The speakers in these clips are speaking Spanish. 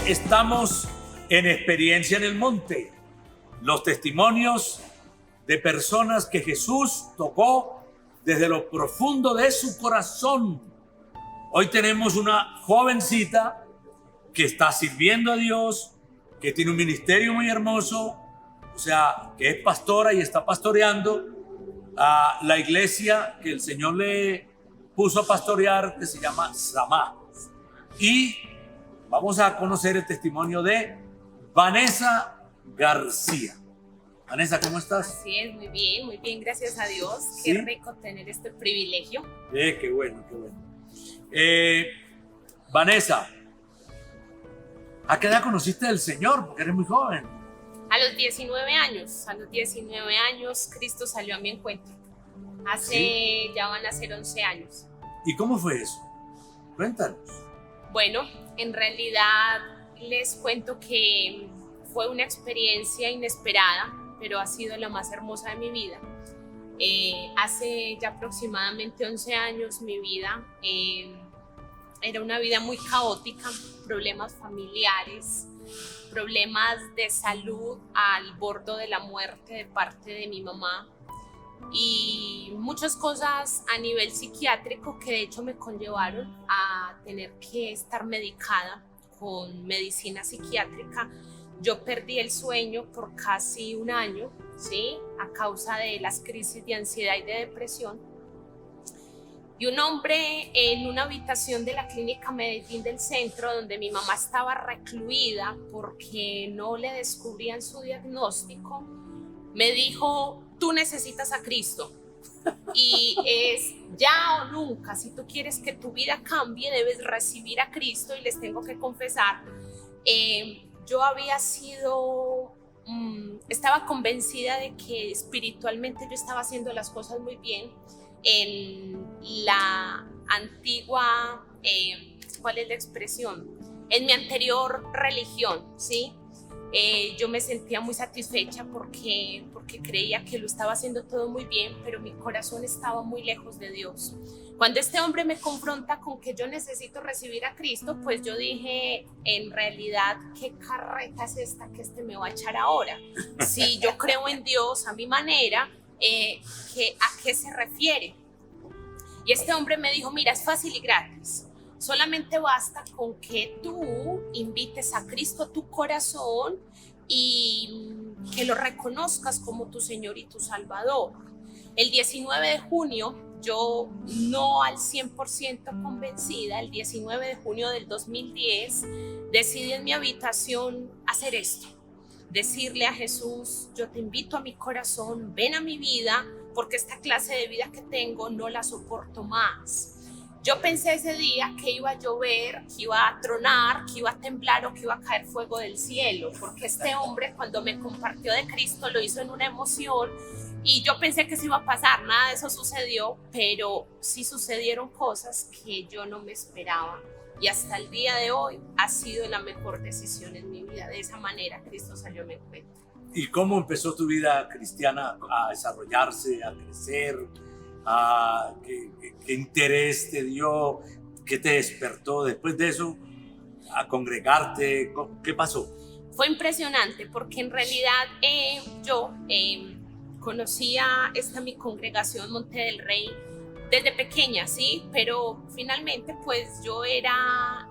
Estamos en Experiencia en el Monte, los testimonios de personas que Jesús tocó desde lo profundo de su corazón. Hoy tenemos una jovencita que está sirviendo a Dios, que tiene un ministerio muy hermoso, o sea, que es pastora y está pastoreando a la iglesia que el Señor le puso a pastorear, que se llama Samá. Y vamos a conocer el testimonio de Vanessa García. Vanessa, ¿cómo estás? Así es, muy bien, gracias a Dios. ¿Sí? Qué rico tener este privilegio. Qué bueno, qué bueno. Vanessa, ¿a qué edad conociste al Señor? Porque eres muy joven. A los 19 años, Cristo salió a mi encuentro. Ya van a ser 11 años. ¿Y cómo fue eso? Cuéntanos. Bueno, en realidad les cuento que fue una experiencia inesperada, pero ha sido la más hermosa de mi vida. Hace ya aproximadamente 11 años mi vida era una vida muy caótica, problemas familiares, problemas de salud al borde de la muerte de parte de mi mamá y muchas cosas a nivel psiquiátrico que de hecho me conllevaron a tener que estar medicada con medicina psiquiátrica. Yo perdí el sueño por casi un año, ¿sí? A causa de las crisis de ansiedad y de depresión. Y un hombre en una habitación de la clínica Medellín del centro, donde mi mamá estaba recluida porque no le descubrían su diagnóstico, me dijo: tú necesitas a Cristo y es ya o nunca. Si tú quieres que tu vida cambie, debes recibir a Cristo. Y les tengo que confesar, yo había sido, estaba convencida de que espiritualmente yo estaba haciendo las cosas muy bien. En la antigua, ¿cuál es la expresión? En mi anterior religión, ¿sí? Yo me sentía muy satisfecha porque creía que lo estaba haciendo todo muy bien, pero mi corazón estaba muy lejos de Dios. Cuando este hombre me confronta con que yo necesito recibir a Cristo, pues yo dije, en realidad, ¿qué carreta es esta que me va a echar ahora? Si yo creo en Dios a mi manera, ¿a qué se refiere? Y este hombre me dijo: mira, es fácil y gratis. Solamente basta con que tú invites a Cristo a tu corazón y que lo reconozcas como tu Señor y tu Salvador. El 19 de junio, yo no al 100% convencida, el 19 de junio del 2010, decidí en mi habitación hacer esto. Decirle a Jesús: yo te invito a mi corazón, ven a mi vida, porque esta clase de vida que tengo no la soporto más. Yo pensé ese día que iba a llover, que iba a tronar, que iba a temblar o que iba a caer fuego del cielo, porque este hombre, cuando me compartió de Cristo, lo hizo en una emoción y yo pensé que eso iba a pasar. Nada de eso sucedió, pero sí sucedieron cosas que yo no me esperaba. Y hasta el día de hoy ha sido la mejor decisión en mi vida. De esa manera Cristo salió a mi encuentro. ¿Y cómo empezó tu vida cristiana a desarrollarse, a crecer? ¿Qué interés te dio? ¿Qué te despertó después de eso a congregarte? ¿Qué pasó? Fue impresionante porque en realidad yo conocía mi congregación Monte del Rey desde pequeña, sí, pero finalmente pues yo era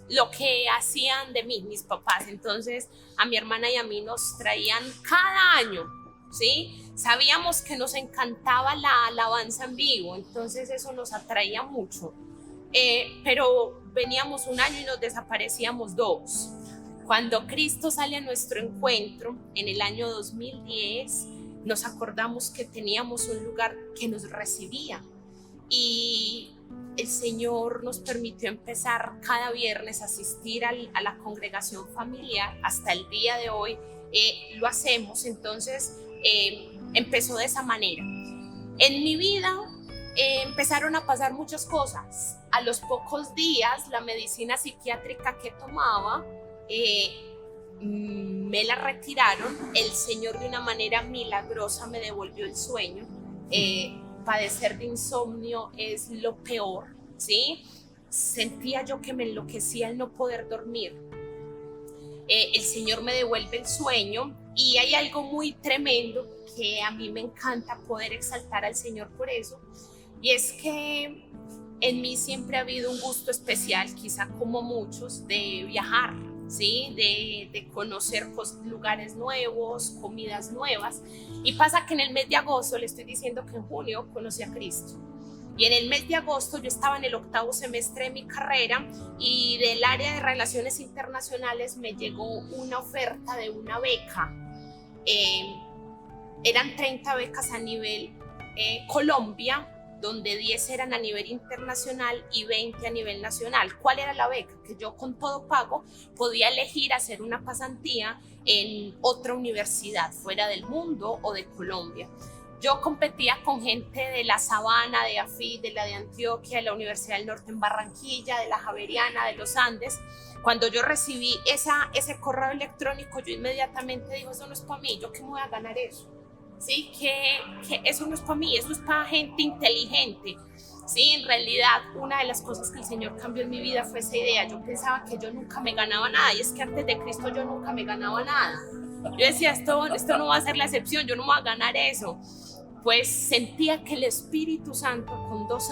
lo que hacían de mí mis papás. Entonces a mi hermana y a mí nos traían cada año, ¿sí? Sabíamos que nos encantaba la alabanza en vivo, entonces eso nos atraía mucho, pero veníamos un año y nos desaparecíamos 2. Cuando Cristo sale a nuestro encuentro en el año 2010, nos acordamos que teníamos un lugar que nos recibía y el Señor nos permitió empezar cada viernes a asistir a la congregación familiar. Hasta el día de hoy lo hacemos. Entonces empezó de esa manera. En mi vida empezaron a pasar muchas cosas. A los pocos días, la medicina psiquiátrica que tomaba me la retiraron. El Señor de una manera milagrosa me devolvió el sueño. Padecer de insomnio es lo peor, ¿sí? Sentía yo que me enloquecía el no poder dormir. el Señor me devuelve el sueño y hay algo muy tremendo que a mí me encanta poder exaltar al Señor por eso, y es que en mí siempre ha habido un gusto especial, quizá como muchos, de viajar, ¿sí? De conocer lugares nuevos, comidas nuevas. Y pasa que en el mes de agosto, le estoy diciendo que en junio conocí a Cristo. Y en el mes de agosto yo estaba en el 8º semestre de mi carrera y del área de relaciones internacionales me llegó una oferta de una beca. Eran 30 becas a nivel Colombia, donde 10 eran a nivel internacional y 20 a nivel nacional. ¿Cuál era la beca? Que yo con todo pago podía elegir hacer una pasantía en otra universidad fuera del mundo o de Colombia. Yo competía con gente de la Sabana, de AFIT, de la de Antioquia, de la Universidad del Norte en Barranquilla, de la Javeriana, de los Andes. Cuando yo recibí ese correo electrónico, yo inmediatamente dije, eso no es para mí, ¿yo qué me voy a ganar eso? ¿Sí? Que eso no es para mí, eso es para gente inteligente. Sí, en realidad una de las cosas que el Señor cambió en mi vida fue esa idea. Yo pensaba que yo nunca me ganaba nada, y es que antes de Cristo yo nunca me ganaba nada. Yo decía, esto no va a ser la excepción, yo no me voy a ganar eso. Pues sentía que el Espíritu Santo con 2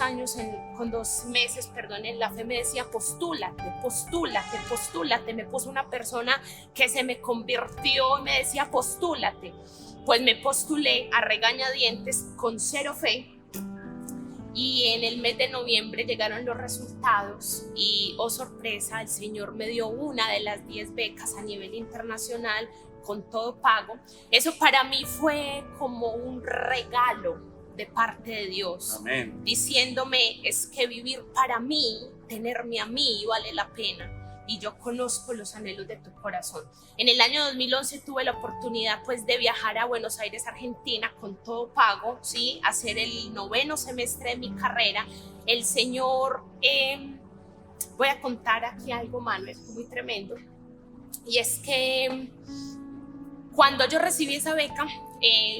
meses en la fe me decía, postúlate, postúlate, postúlate. Me puso una persona que se me convirtió y me decía, postúlate. Pues me postulé a regañadientes con 0 fe, y en el mes de noviembre llegaron los resultados y, oh sorpresa, el Señor me dio una de las 10 becas a nivel internacional con todo pago. Eso para mí fue como un regalo de parte de Dios. Amén. Diciéndome, es que vivir para mí, tenerme a mí vale la pena. Y yo conozco los anhelos de tu corazón. En el año 2011 tuve la oportunidad pues de viajar a Buenos Aires, Argentina, con todo pago, ¿sí? Hacer el 9º semestre de mi carrera. El Señor, voy a contar aquí algo, Manuel, muy tremendo. Y es que cuando yo recibí esa beca,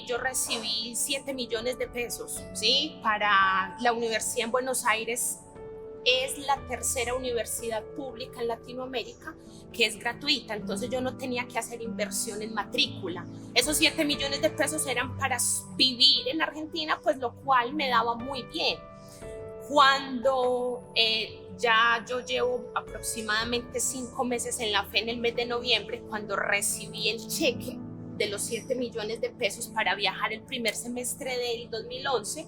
yo recibí 7 millones de pesos, ¿sí? Para la universidad en Buenos Aires. Es la 3ª universidad pública en Latinoamérica que es gratuita, entonces yo no tenía que hacer inversión en matrícula. Esos 7 millones de pesos eran para vivir en Argentina, pues lo cual me daba muy bien. Cuando ya yo llevo aproximadamente 5 meses en la fe, en el mes de noviembre, cuando recibí el cheque de los 7 millones de pesos para viajar el primer semestre del 2011,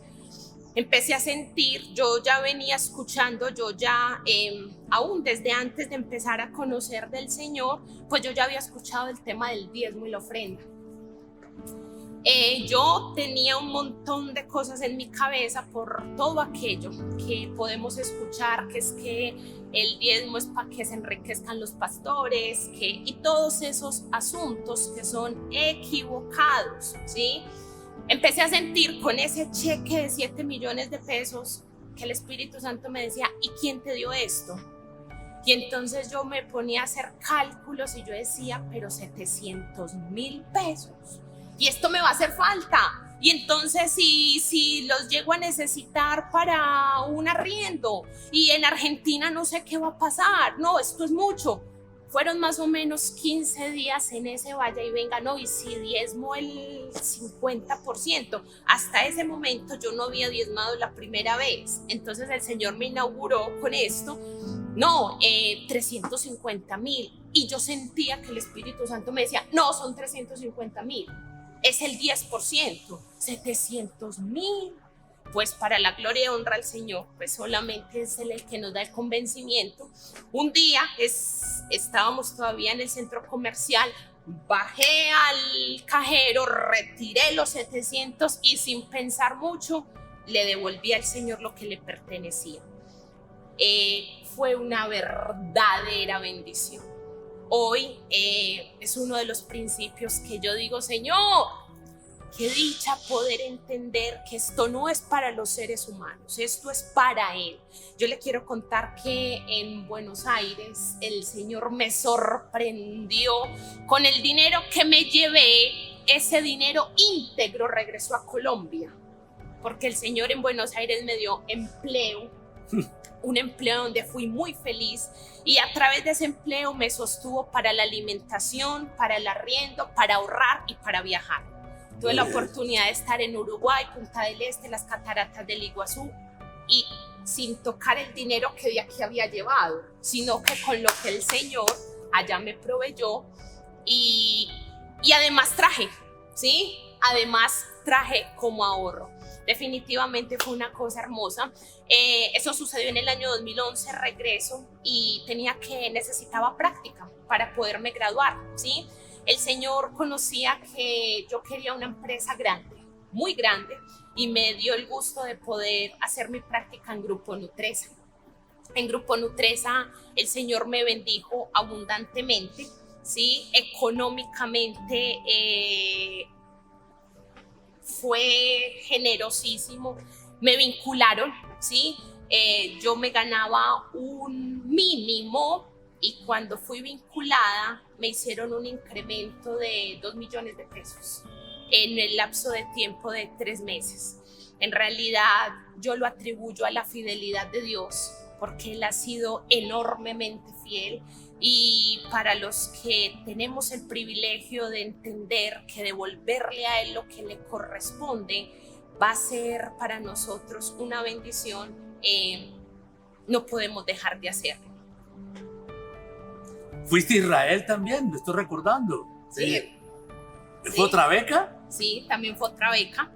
empecé a sentir, yo ya venía escuchando, yo ya, aún desde antes de empezar a conocer del Señor, pues yo ya había escuchado el tema del diezmo y la ofrenda. Yo tenía un montón de cosas en mi cabeza por todo aquello que podemos escuchar, que es que el diezmo es para que se enriquezcan los pastores, y todos esos asuntos que son equivocados, ¿sí? Empecé a sentir con ese cheque de 7 millones de pesos que el Espíritu Santo me decía, ¿y quién te dio esto? Y entonces yo me ponía a hacer cálculos y yo decía, pero 700,000 pesos. Y esto me va a hacer falta. Y entonces si los llego a necesitar para un arriendo y en Argentina no sé qué va a pasar. No, esto es mucho. Fueron más o menos 15 días en ese vaya y venga, no, y si diezmo el 50%, hasta ese momento yo no había diezmado la primera vez, entonces el Señor me inauguró con esto, 350,000, y yo sentía que el Espíritu Santo me decía, no, son 350,000, es el 10%, 700,000. Pues para la gloria y honra al Señor, pues solamente es Él el que nos da el convencimiento. Un día estábamos todavía en el centro comercial, bajé al cajero, retiré los 700 y sin pensar mucho le devolví al Señor lo que le pertenecía. Fue una verdadera bendición. Hoy es uno de los principios que yo digo, Señor, qué dicha poder entender que esto no es para los seres humanos, esto es para Él. Yo le quiero contar que en Buenos Aires el Señor me sorprendió con el dinero que me llevé. Ese dinero íntegro regresó a Colombia, porque el Señor en Buenos Aires me dio empleo, un empleo donde fui muy feliz y a través de ese empleo me sostuvo para la alimentación, para el arriendo, para ahorrar y para viajar. Tuve la oportunidad de estar en Uruguay, Punta del Este, las cataratas del Iguazú y sin tocar el dinero que de aquí había llevado, sino que con lo que el Señor allá me proveyó y además traje, ¿sí? Además traje como ahorro. Definitivamente fue una cosa hermosa. Eso sucedió en el año 2011, regreso y necesitaba práctica para poderme graduar, ¿sí? El Señor conocía que yo quería una empresa grande, muy grande, y me dio el gusto de poder hacer mi práctica en Grupo Nutresa. En Grupo Nutresa el Señor me bendijo abundantemente, ¿sí? Económicamente fue generosísimo, me vincularon, ¿sí? Yo me ganaba un mínimo y cuando fui vinculada me hicieron un incremento de 2 millones de pesos en el lapso de tiempo de 3 meses. En realidad yo lo atribuyo a la fidelidad de Dios porque Él ha sido enormemente fiel. Y para los que tenemos el privilegio de entender que devolverle a Él lo que le corresponde va a ser para nosotros una bendición, no podemos dejar de hacerlo. ¿Fuiste a Israel también? Me estoy recordando. Sí. ¿Fue otra beca? Sí, también fue otra beca.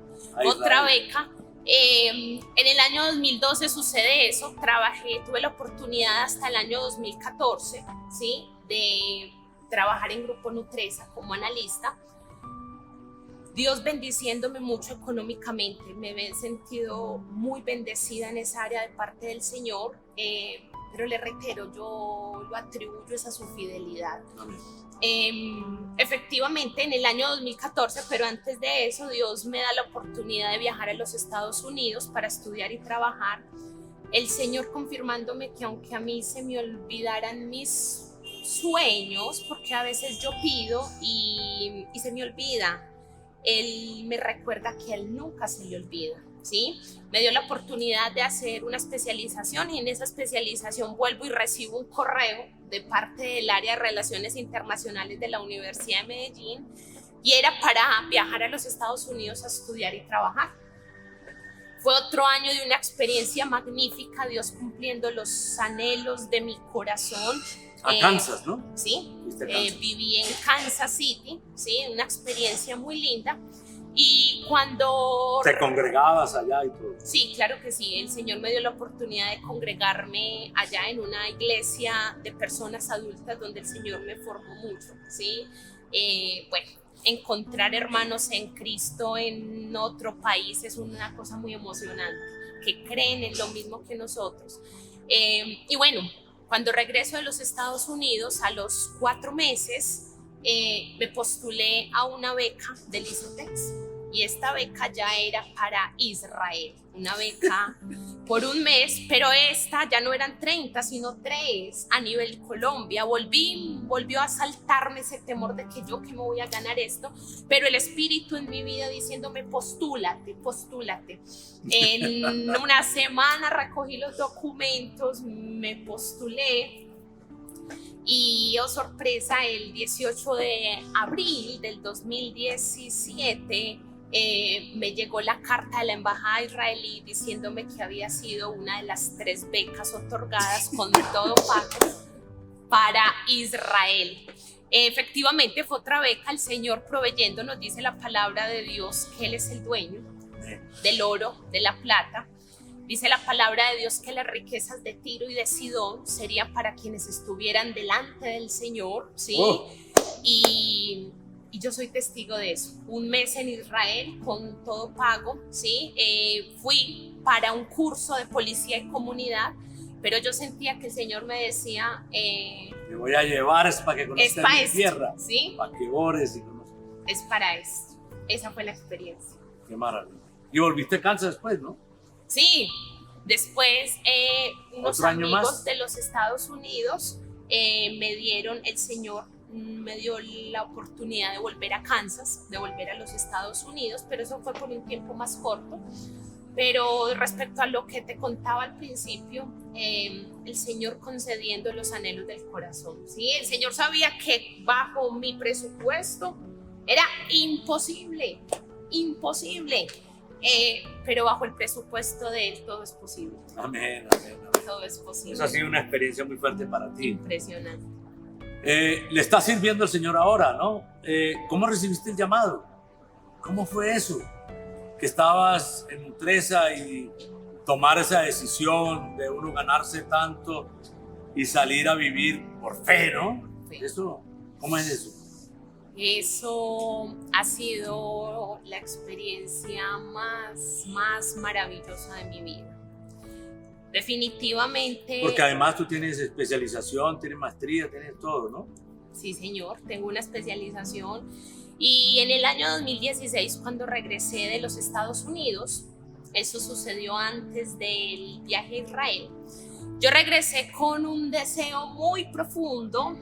Otra beca. En el año 2012 sucede eso, tuve la oportunidad hasta el año 2014, ¿sí? De trabajar en Grupo Nutresa como analista. Dios bendiciéndome mucho económicamente, me he sentido muy bendecida en esa área de parte del Señor, pero le reitero, yo lo atribuyo a su fidelidad. Efectivamente en el año 2014, pero antes de eso Dios me da la oportunidad de viajar a los Estados Unidos para estudiar y trabajar, el Señor confirmándome que aunque a mí se me olvidaran mis sueños, porque a veces yo pido y se me olvida, Él me recuerda que a Él nunca se le olvida, ¿sí? Me dio la oportunidad de hacer una especialización y en esa especialización vuelvo y recibo un correo de parte del área de Relaciones Internacionales de la Universidad de Medellín y era para viajar a los Estados Unidos a estudiar y trabajar. Fue otro año de una experiencia magnífica, Dios cumpliendo los anhelos de mi corazón. A Kansas, ¿no? Sí, viví en Kansas City, sí, una experiencia muy linda. Y cuando... ¿Te congregabas allá y todo? Sí, claro que sí. El Señor me dio la oportunidad de congregarme allá en una iglesia de personas adultas donde el Señor me formó mucho, ¿sí? Bueno, encontrar hermanos en Cristo en otro país es una cosa muy emocionante, que creen en lo mismo que nosotros. Y bueno, cuando regreso de los Estados Unidos, a los 4 meses, me postulé a una beca del ISOTEX y esta beca ya era para Israel, una beca por un mes, pero esta ya no eran 30 sino 3 a nivel Colombia. Volvió a asaltarme ese temor de que me voy a ganar esto, pero el Espíritu en mi vida diciéndome postúlate. En una semana recogí los documentos, me postulé. Y oh sorpresa, el 18 de abril del 2017 me llegó la carta de la embajada israelí diciéndome que había sido una de las 3 becas otorgadas con todo pago para Israel. Efectivamente fue otra beca, el Señor proveyendo, nos dice la palabra de Dios que Él es el dueño del oro, de la plata. Dice la palabra de Dios que las riquezas de Tiro y de Sidón serían para quienes estuvieran delante del Señor, ¿sí? Y yo soy testigo de eso. Un mes en Israel con todo pago, ¿sí? Fui para un curso de policía y comunidad, pero yo sentía que el Señor me decía... te voy a llevar es para que conozcas mi tierra, ¿sí? Para que ores y conozcas. Es para esto. Esa fue la experiencia. Qué maravilla. Y volviste a Kansas después, ¿no? Sí, después unos amigos de los Estados Unidos me dieron, el Señor me dio la oportunidad de volver a Kansas, de volver a los Estados Unidos, pero eso fue por un tiempo más corto. Pero respecto a lo que te contaba al principio, el Señor concediendo los anhelos del corazón, ¿sí? El Señor sabía que bajo mi presupuesto era imposible, pero bajo el presupuesto de Él todo es posible. Amén, amén, amén. Todo es posible. Eso ha sido una experiencia muy fuerte para ti. Impresionante. Le está sirviendo el Señor ahora, ¿no? ¿Cómo recibiste el llamado? ¿Cómo fue eso? Que estabas en Nutresa y tomar esa decisión de uno ganarse tanto y salir a vivir por fe, ¿no? Sí. Eso, ¿cómo es eso? Eso ha sido la experiencia más maravillosa de mi vida. Definitivamente. Porque además tú tienes especialización, tienes maestría, tienes todo, ¿no? Sí, señor, tengo una especialización. Y en el año 2016, cuando regresé de los Estados Unidos, eso sucedió antes del viaje a Israel, yo regresé con un deseo muy profundo.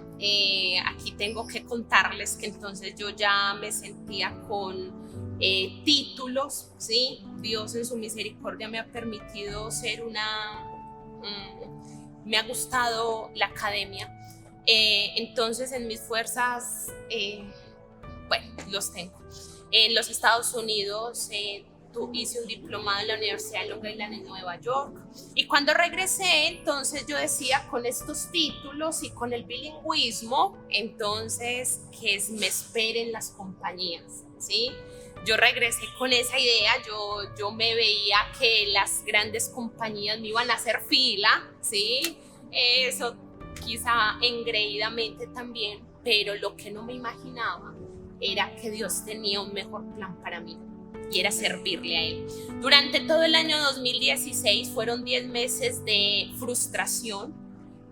Aquí tengo que contarles que entonces yo ya me sentía con títulos, ¿sí? Dios en su misericordia me ha permitido ser me ha gustado la academia. Entonces en mis fuerzas, bueno, los tengo. En los Estados Unidos hice un diplomado en la Universidad de Long Island en Nueva York, y cuando regresé entonces yo decía, con estos títulos y con el bilingüismo, entonces que me esperen las compañías, ¿sí? Yo regresé con esa idea, yo me veía que las grandes compañías me iban a hacer fila, ¿sí? Eso quizá engreídamente también, pero lo que no me imaginaba era que Dios tenía un mejor plan para mí, y era servirle a Él. Durante todo el año 2016 fueron 10 meses de frustración,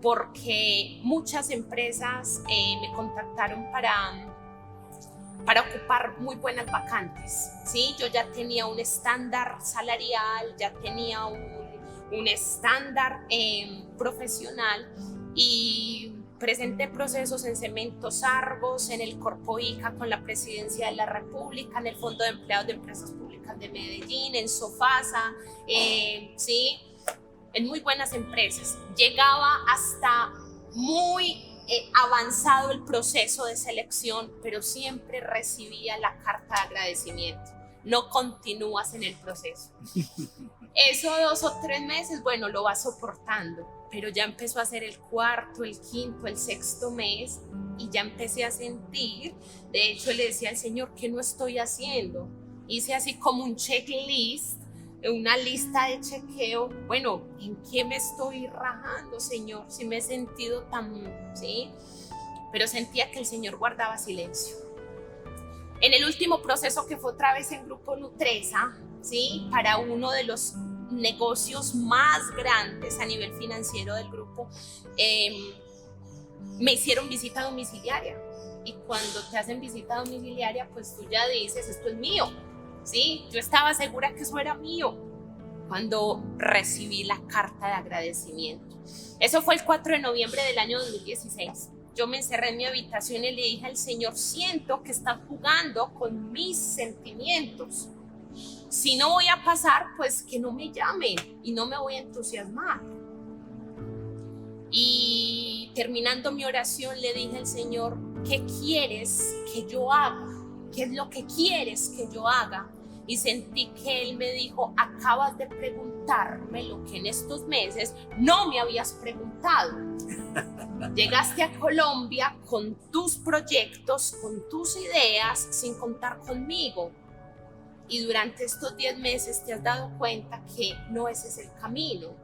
porque muchas empresas me contactaron para ocupar muy buenas vacantes, ¿sí? Yo ya tenía un estándar salarial, ya tenía un estándar profesional, y presenté procesos en Cementos Argos, en el Corpo ICA con la Presidencia de la República, en el Fondo de Empleados de Empresas Públicas de Medellín, en Sofasa, ¿sí? En muy buenas empresas. Llegaba hasta muy avanzado el proceso de selección, pero siempre recibía la carta de agradecimiento: no continúas en el proceso. Eso 2 o 3 meses, bueno, lo vas soportando, pero ya empezó a ser el cuarto, el quinto, el sexto mes, y ya empecé a sentir, de hecho le decía al Señor, ¿qué no estoy haciendo? Hice así como un checklist, una lista de chequeo. Bueno, ¿en qué me estoy rajando, Señor? Si me he sentido tan, ¿sí? Pero sentía que el Señor guardaba silencio. En el último proceso, que fue otra vez en Grupo Nutresa, ¿sí? Para uno de los negocios más grandes a nivel financiero del grupo, me hicieron visita domiciliaria. Y cuando te hacen visita domiciliaria, pues tú ya dices, esto es mío, ¿sí? Yo estaba segura que eso era mío cuando recibí la carta de agradecimiento. Eso fue el 4 de noviembre del año 2016. Yo me encerré en mi habitación y le dije al Señor, siento que están jugando con mis sentimientos. Si no voy a pasar, pues que no me llamen y no me voy a entusiasmar. Y terminando mi oración le dije al Señor, ¿qué quieres que yo haga? ¿Qué es lo que quieres que yo haga? Y sentí que Él me dijo, acabas de preguntarme lo que en estos meses no me habías preguntado. Llegaste a Colombia con tus proyectos, con tus ideas, sin contar conmigo. Y durante estos 10 meses te has dado cuenta que no ese es el camino.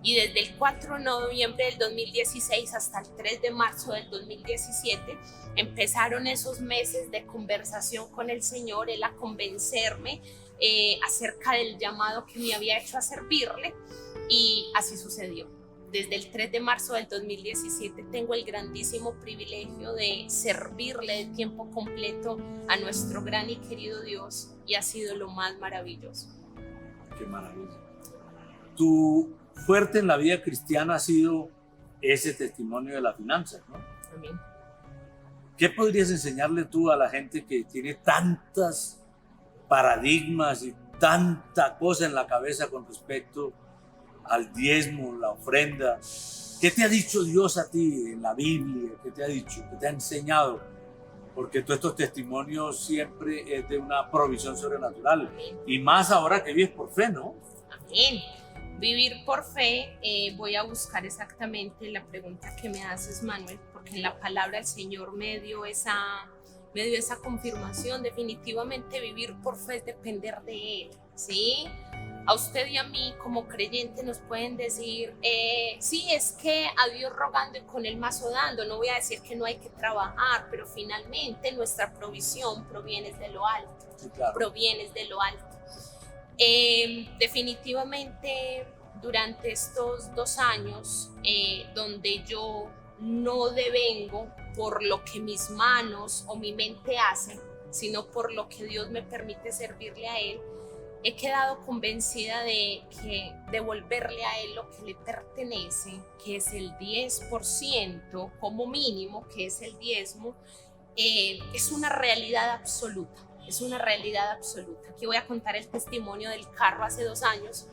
Y desde el 4 de noviembre del 2016 hasta el 3 de marzo del 2017 empezaron esos meses de conversación con el Señor, Él a convencerme acerca del llamado que me había hecho a servirle, y así sucedió. Desde el 3 de marzo del 2017 tengo el grandísimo privilegio de servirle de tiempo completo a nuestro gran y querido Dios, y ha sido lo más maravilloso. Qué maravilla. Tu fuerte en la vida cristiana ha sido ese testimonio de las finanzas, ¿no? Amén. ¿Qué podrías enseñarle tú a la gente que tiene tantas paradigmas y tanta cosa en la cabeza con respecto al diezmo, la ofrenda. ¿Qué te ha dicho Dios a ti en la Biblia? ¿Qué te ha dicho? ¿Qué te ha enseñado? Porque todos estos testimonios siempre es de una provisión sobrenatural. Amén. Y más ahora que vives por fe, ¿no? Amén. Vivir por fe, voy a buscar exactamente la pregunta que me haces, Manuel, porque en la palabra del Señor me dio esa confirmación. Definitivamente vivir por fe es depender de Él, ¿sí? A usted y a mí como creyentes nos pueden decir, sí, es que a Dios rogando y con el mazo dando. No voy a decir que no hay que trabajar, pero finalmente nuestra provisión proviene de lo alto. Sí, claro. Proviene de lo alto. Definitivamente durante estos 2 años donde yo no devengo por lo que mis manos o mi mente hacen, sino por lo que Dios me permite servirle a Él, he quedado convencida de que devolverle a Él lo que le pertenece, que es el 10% como mínimo, que es el diezmo, es una realidad absoluta. Es una realidad absoluta. Aquí voy a contar el testimonio del carro. Hace 2 años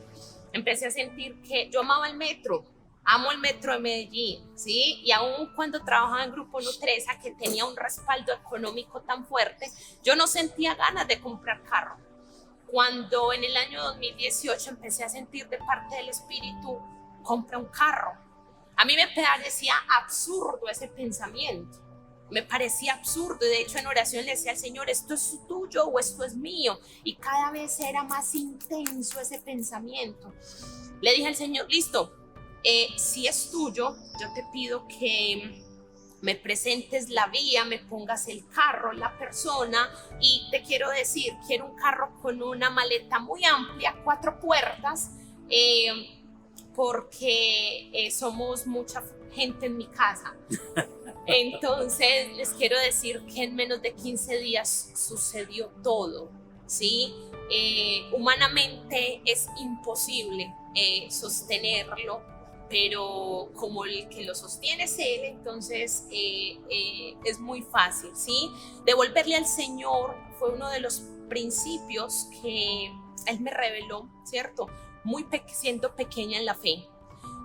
empecé a sentir que yo amaba el metro. Amo el metro de Medellín, ¿sí? Y aún cuando trabajaba en Grupo Nutresa, que tenía un respaldo económico tan fuerte, yo no sentía ganas de comprar carro. Cuando en el año 2018 empecé a sentir de parte del Espíritu, compra un carro. A mí me parecía absurdo ese pensamiento. Me parecía absurdo. De hecho, en oración le decía al Señor, ¿esto es tuyo o esto es mío? Y cada vez era más intenso ese pensamiento. Le dije al Señor, listo, si es tuyo, yo te pido que me presentes la vía, me pongas el carro, la persona, y te quiero decir, quiero un carro con una maleta muy amplia, 4 puertas, porque somos mucha gente en mi casa. Entonces les quiero decir que en menos de 15 días sucedió todo, ¿sí? Humanamente es imposible sostenerlo, pero como el que lo sostiene es Él, entonces es muy fácil, ¿sí? Devolverle al Señor fue uno de los principios que Él me reveló, ¿cierto? Siendo pequeña en la fe.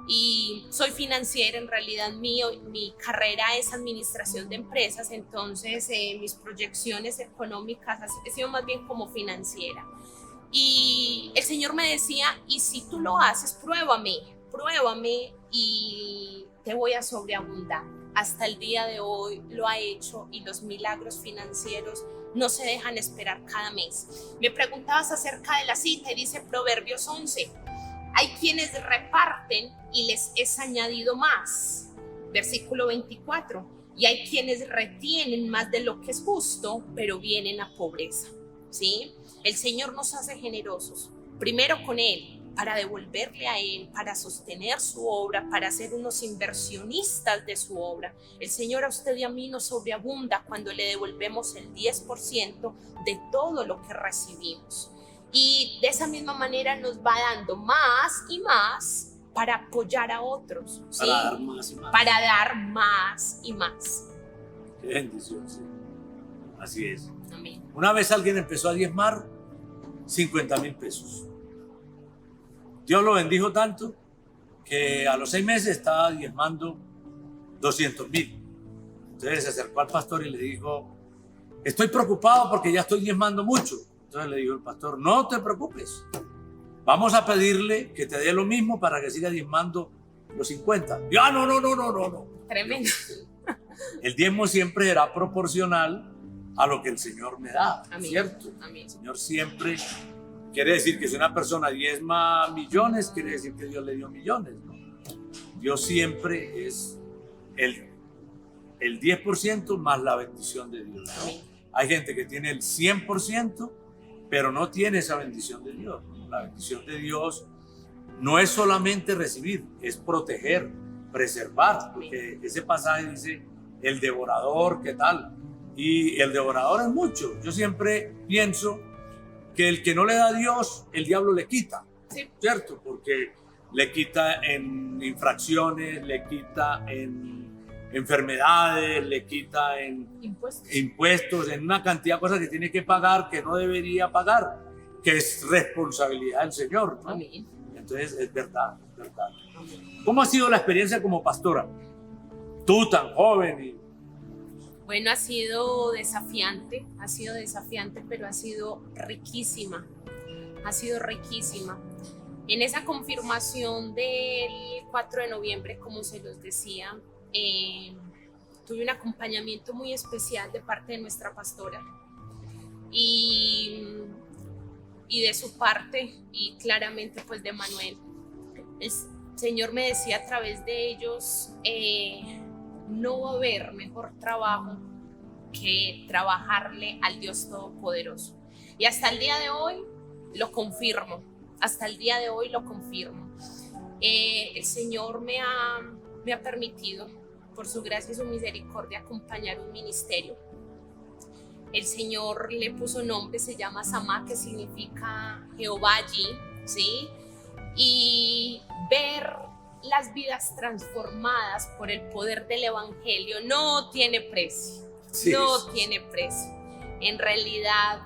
Y soy financiera, en realidad mi carrera es administración de empresas, entonces mis proyecciones económicas he sido más bien como financiera. Y el Señor me decía, y si tú lo haces, pruébame y te voy a sobreabundar. Hasta el día de hoy lo ha hecho y los milagros financieros no se dejan esperar cada mes. Me preguntabas acerca de la cita y dice Proverbios 11. Hay quienes reparten y les es añadido más. Versículo 24. Y hay quienes retienen más de lo que es justo, pero vienen a pobreza. ¿Sí? El Señor nos hace generosos. Primero con Él, para devolverle a Él, para sostener su obra, para ser unos inversionistas de su obra. El Señor a usted y a mí nos sobreabunda cuando le devolvemos el 10% de todo lo que recibimos. Y de esa misma manera nos va dando más y más para apoyar a otros, ¿sí? Para dar más y más. Para dar más y más. Qué bendición, sí. Así es. Amén. Una vez alguien empezó a diezmar 50,000 pesos. Dios lo bendijo tanto que a los 6 meses estaba diezmando 200,000. Entonces se acercó al pastor y le dijo, estoy preocupado porque ya estoy diezmando mucho. Entonces le dijo el pastor, no te preocupes, vamos a pedirle que te dé lo mismo para que siga diezmando los 50. Ya, no. Tremendo. El diezmo siempre será proporcional a lo que el Señor me da, Amén. ¿cierto? Amén. El Señor siempre quiere decir que si una persona diezma millones, quiere decir que Dios le dio millones, ¿no? Dios siempre es el 10% más la bendición de Dios, ¿no? Amén. Hay gente que tiene el 100%, pero no tiene esa bendición de Dios, ¿no? La bendición de Dios no es solamente recibir, es proteger, preservar, porque ese pasaje dice el devorador, ¿qué tal? Y el devorador es mucho. Yo siempre pienso que el que no le da a Dios, el diablo le quita, Sí. ¿cierto? Porque le quita en infracciones, le quita en enfermedades, le quita en impuestos, en una cantidad de cosas que tiene que pagar, que no debería pagar, que es responsabilidad del Señor, ¿no? Amén. Entonces es verdad, es verdad. ¿Cómo ha sido la experiencia como pastora? Tú tan joven y... Bueno, ha sido desafiante, pero ha sido riquísima, ha sido riquísima. En esa confirmación del 4 de noviembre, como se los decía, tuve un acompañamiento muy especial de parte de nuestra pastora y de su parte, y claramente pues de Manuel. El Señor me decía a través de ellos, no va a haber mejor trabajo que trabajarle al Dios Todopoderoso. Y hasta el día de hoy lo confirmo, el Señor me ha permitido, por su gracia y su misericordia, acompañar un ministerio. El Señor le puso nombre, se llama Samá, que significa Jehová allí, ¿sí? Y ver las vidas transformadas por el poder del Evangelio no tiene precio, tiene precio. En realidad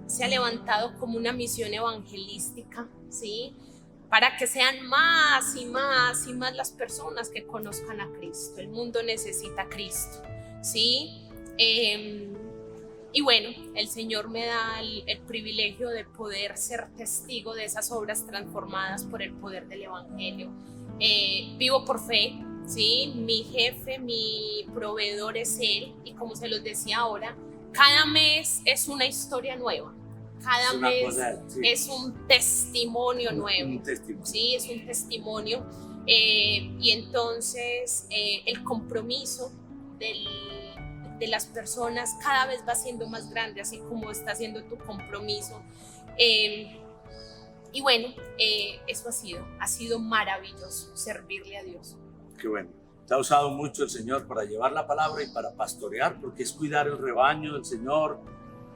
se ha levantado como una misión evangelística, ¿sí? Para que sean más y más y más las personas que conozcan a Cristo. El mundo necesita a Cristo, ¿sí? Y bueno, el Señor me da el privilegio de poder ser testigo de esas obras transformadas por el poder del Evangelio. Vivo por fe, ¿sí? Mi jefe, mi proveedor es Él, y como se los decía ahora, cada mes es una historia nueva. Cada mes es un testimonio nuevo. Sí, es un testimonio. Y entonces el compromiso de las personas cada vez va siendo más grande, así como está siendo tu compromiso. Y bueno, eso ha sido maravilloso, servirle a Dios. Qué bueno. Te ha usado mucho el Señor para llevar la palabra y para pastorear, porque es cuidar el rebaño del Señor.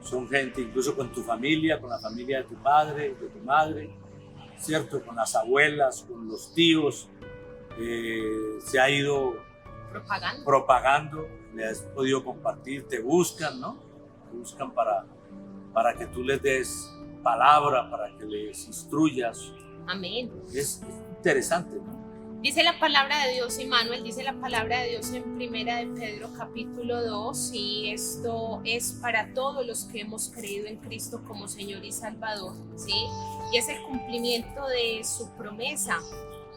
Son gente, incluso con tu familia, con la familia de tu padre, de tu madre, ¿cierto? Con las abuelas, con los tíos. Se ha ido propagando, le has podido compartir, te buscan, ¿no? Te buscan para que tú les des palabra, para que les instruyas. Amén. Es interesante, ¿no? Dice la palabra de Dios, Emmanuel, dice la palabra de Dios en Primera de Pedro capítulo 2, y esto es para todos los que hemos creído en Cristo como Señor y Salvador, ¿sí? Y es el cumplimiento de su promesa.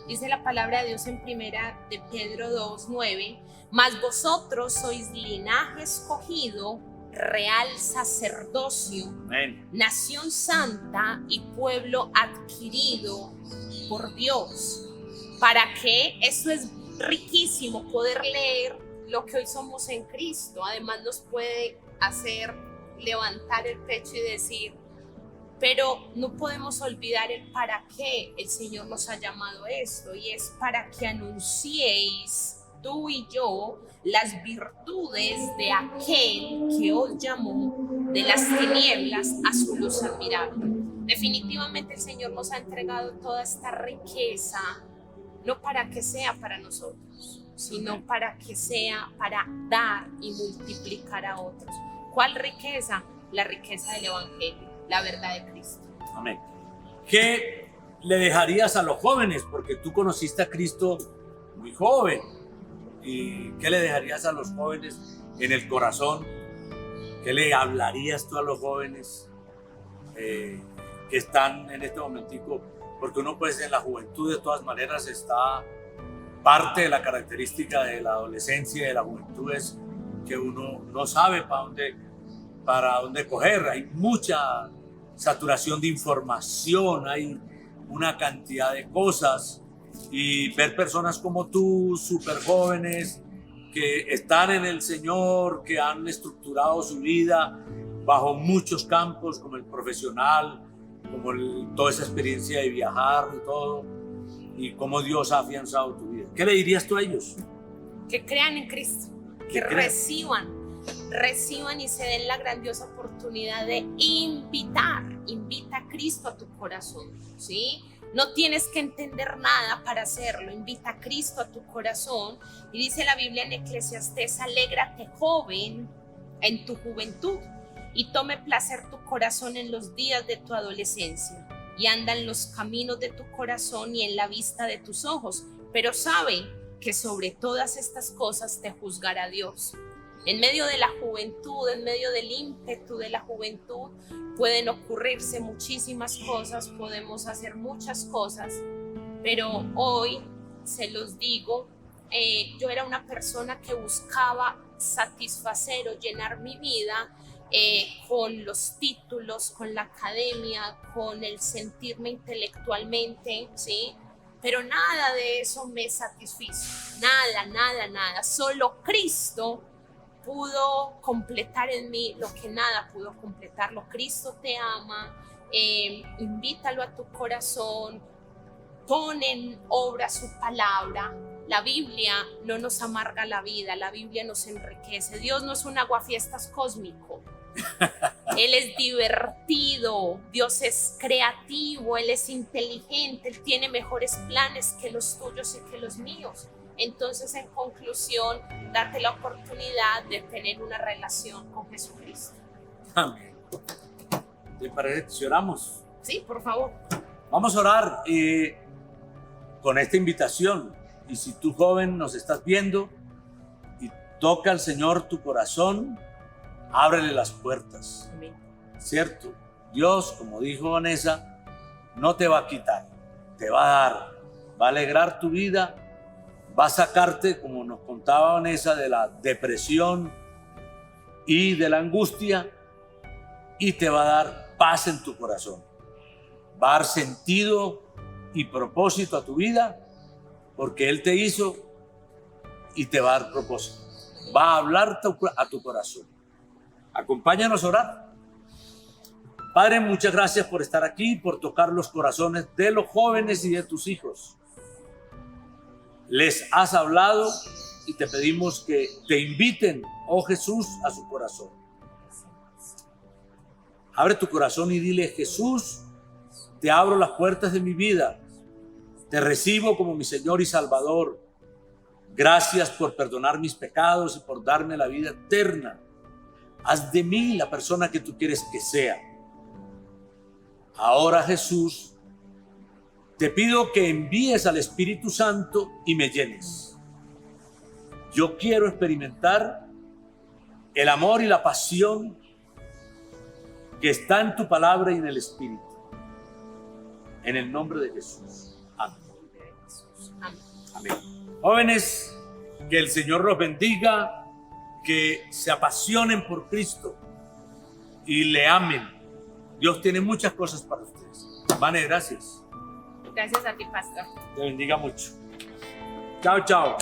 Dice la palabra de Dios en Primera de Pedro 2, 9, mas vosotros sois linaje escogido, real sacerdocio, Amén, nación santa y pueblo adquirido por Dios. ¿Para qué? Eso es riquísimo, poder leer lo que hoy somos en Cristo. Además nos puede hacer levantar el pecho y decir, pero no podemos olvidar el para qué el Señor nos ha llamado a esto, y es para que anunciéis, tú y yo, las virtudes de aquel que os llamó de las tinieblas a su luz admirable. Definitivamente el Señor nos ha entregado toda esta riqueza, no para que sea para nosotros, sino para que sea para dar y multiplicar a otros. ¿Cuál riqueza? La riqueza del Evangelio, la verdad de Cristo. Amén. ¿Qué le dejarías a los jóvenes? Porque tú conociste a Cristo muy joven. ¿Y qué le dejarías a los jóvenes en el corazón? ¿Qué le hablarías tú a los jóvenes que están en este momentico? Porque uno pues en la juventud de todas maneras está, parte de la característica de la adolescencia y de la juventud es que uno no sabe para dónde coger. Hay mucha saturación de información, hay una cantidad de cosas, y ver personas como tú, súper jóvenes, que están en el Señor, que han estructurado su vida bajo muchos campos, como el profesional, como toda esa experiencia de viajar y todo, y cómo Dios ha afianzado tu vida. ¿Qué le dirías tú a ellos? Que crean en Cristo, que reciban y se den la grandiosa oportunidad de invita a Cristo a tu corazón, ¿sí? No tienes que entender nada para hacerlo, invita a Cristo a tu corazón. Y dice la Biblia en Eclesiastés, alégrate joven en tu juventud y tome placer tu corazón en los días de tu adolescencia, y anda en los caminos de tu corazón y en la vista de tus ojos, pero sabe que sobre todas estas cosas te juzgará Dios. En medio de la juventud, en medio del ímpetu de la juventud, pueden ocurrirse muchísimas cosas, podemos hacer muchas cosas, pero hoy se los digo, yo era una persona que buscaba satisfacer o llenar mi vida con los títulos, con la academia, con el sentirme intelectualmente, ¿sí? Pero nada de eso me satisfizo, nada. Solo Cristo pudo completar en mí lo que nada pudo completarlo. Cristo te ama, invítalo a tu corazón, pon en obra su palabra. La Biblia no nos amarga la vida, la Biblia nos enriquece. Dios no es un aguafiestas cósmico. Él es divertido, Dios es creativo, Él es inteligente, Él tiene mejores planes que los tuyos y que los míos. Entonces, en conclusión, date la oportunidad de tener una relación con Jesucristo. Amén. ¿Te parece si oramos? Sí, por favor. Vamos a orar con esta invitación. Y si tú, joven, nos estás viendo y toca al Señor tu corazón, ábrele las puertas. Amén. ¿Cierto? Dios, como dijo Vanessa, no te va a quitar, te va a dar, va a alegrar tu vida, va a sacarte, como nos contaba Vanessa, de la depresión y de la angustia, y te va a dar paz en tu corazón. Va a dar sentido y propósito a tu vida, porque Él te hizo y te va a dar propósito. Va a hablar a tu corazón. Acompáñanos a orar. Padre, muchas gracias por estar aquí, por tocar los corazones de los jóvenes y de tus hijos. Les has hablado y te pedimos que te inviten, oh Jesús, a su corazón. Abre tu corazón y dile: Jesús, te abro las puertas de mi vida. Te recibo como mi Señor y Salvador. Gracias por perdonar mis pecados y por darme la vida eterna. Haz de mí la persona que tú quieres que sea. Ahora, Jesús, te pido que envíes al Espíritu Santo y me llenes. Yo quiero experimentar el amor y la pasión que está en tu palabra y en el Espíritu. En el nombre de Jesús. Amén. Amén. Jóvenes, que el Señor los bendiga, que se apasionen por Cristo y le amen. Dios tiene muchas cosas para ustedes. Vane, gracias. Gracias a ti, pastor. Te bendiga mucho. Chao, chao.